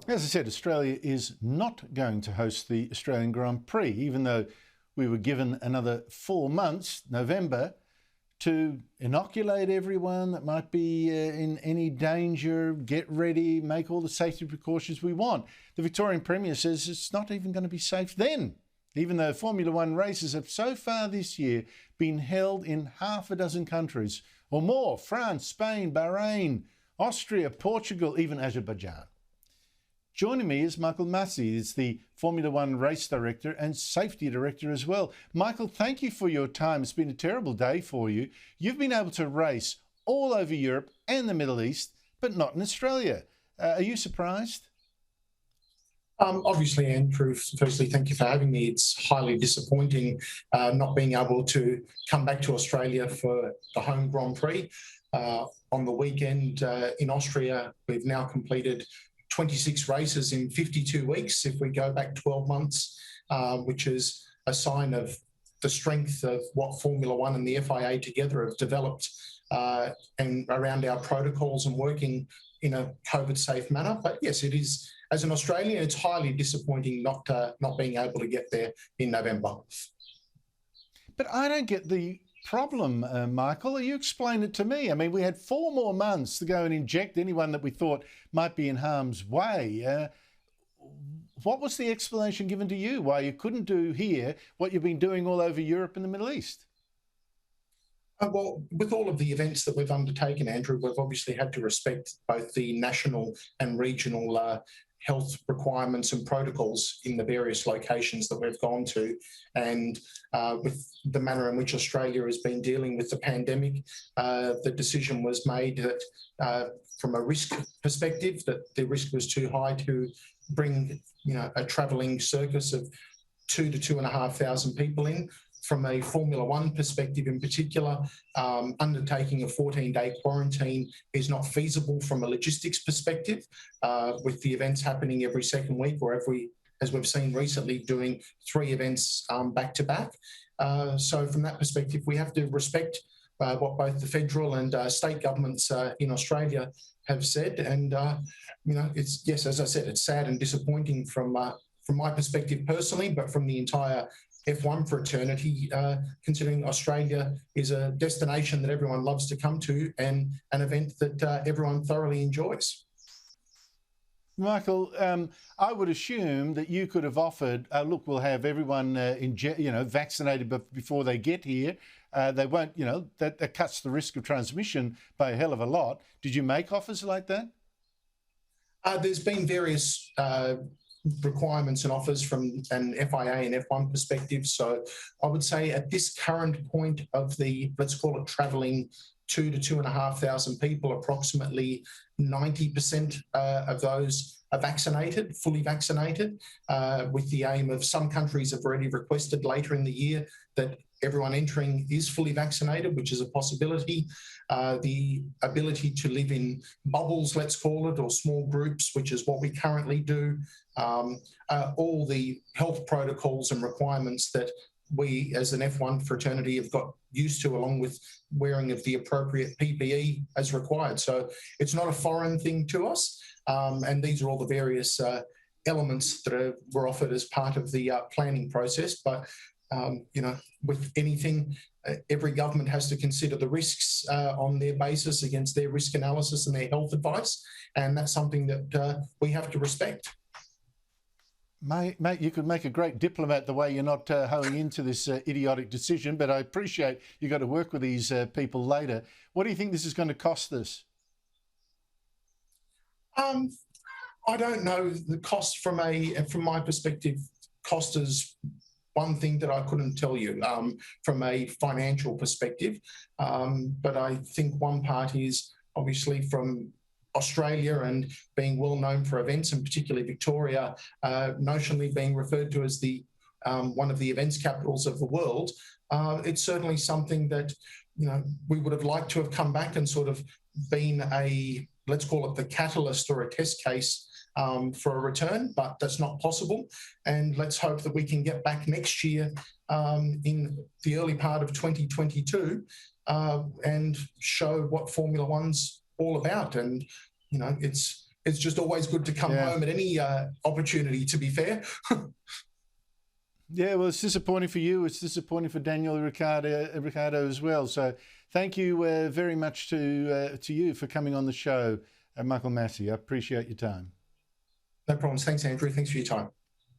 As I said, Australia is not going to host the Australian Grand Prix, even though we were given another 4 months, November, to inoculate everyone that might be in any danger, get ready, make all the safety precautions we want. The Victorian Premier says it's not even going to be safe then, even though Formula One races have so far this year been held in half a dozen countries or more: France, Spain, Bahrain, Austria, Portugal, even Azerbaijan. Joining me is Michael Masi. He's the Formula One Race Director and Safety Director as well. Michael, thank you for your time. It's been a terrible day for you. You've been able to race all over Europe and the Middle East, but not in Australia. Are you surprised? Obviously, Andrew, firstly, thank you for having me. It's highly disappointing not being able to come back to Australia for the home Grand Prix. On the weekend in Austria, we've now completed 26 races in 52 weeks, if we go back 12 months, which is a sign of the strength of what Formula One and the FIA together have developed and around our protocols and working in a COVID-safe manner. But yes, it is, as an Australian, it's highly disappointing not being able to get there in November. But I don't get the problem, Michael. You explain it to me. I mean, we had 4 more months to go and inject anyone that we thought might be in harm's way. What was the explanation given to you why you couldn't do here what you've been doing all over Europe and the Middle East? Well, with all of the events that we've undertaken, Andrew, we've obviously had to respect both the national and regional health requirements and protocols in the various locations that we've gone to. And with the manner in which Australia has been dealing with the pandemic, the decision was made that from a risk perspective, that the risk was too high to bring, a travelling circus of 2,000 to 2,500 people in. From a Formula One perspective in particular, undertaking a 14-day quarantine is not feasible from a logistics perspective, with the events happening every second week or as we've seen recently, doing 3 events back to back. So from that perspective, we have to respect what both the federal and state governments in Australia have said. And, it's, yes, as I said, it's sad and disappointing from my perspective personally, but from the entire F1 fraternity, considering Australia is a destination that everyone loves to come to and an event that everyone thoroughly enjoys. Michael, I would assume that you could have offered, look, we'll have everyone vaccinated before they get here. They won't, that cuts the risk of transmission by a hell of a lot. Did you make offers like that? There's been various requirements and offers from an FIA and F1 perspective. So I would say at this current point of the, let's call it travelling 2,000 to 2,500 people, approximately 90% of those are vaccinated, fully vaccinated, with the aim of some countries have already requested later in the year that everyone entering is fully vaccinated, which is a possibility. The ability to live in bubbles, let's call it, or small groups, which is what we currently do. All the health protocols and requirements that we as an F1 fraternity have got used to, along with wearing of the appropriate PPE as required. So it's not a foreign thing to us. And these are all the various elements that were offered as part of the planning process. But with anything, every government has to consider the risks on their basis against their risk analysis and their health advice. And that's something that we have to respect. Mate, you could make a great diplomat the way you're not hoeing into this idiotic decision, but I appreciate you've got to work with these people later. What do you think this is going to cost us? I don't know the cost from my perspective. Cost is one thing that I couldn't tell you from a financial perspective. But I think one part is obviously from Australia and being well known for events, and particularly Victoria, notionally being referred to as the one of the events capitals of the world. It's certainly something that we would have liked to have come back and sort of been a, let's call it the catalyst or a test case for a return, but that's not possible. And let's hope that we can get back next year in the early part of 2022 and show what Formula One's all about. And it's it's just always good to come home at any opportunity, to be fair. Yeah, well, it's disappointing for you. It's disappointing for Daniel Ricciardo as well. So thank you very much to you for coming on the show, Michael Masi. I appreciate your time. No problems. Thanks, Andrew. Thanks for your time.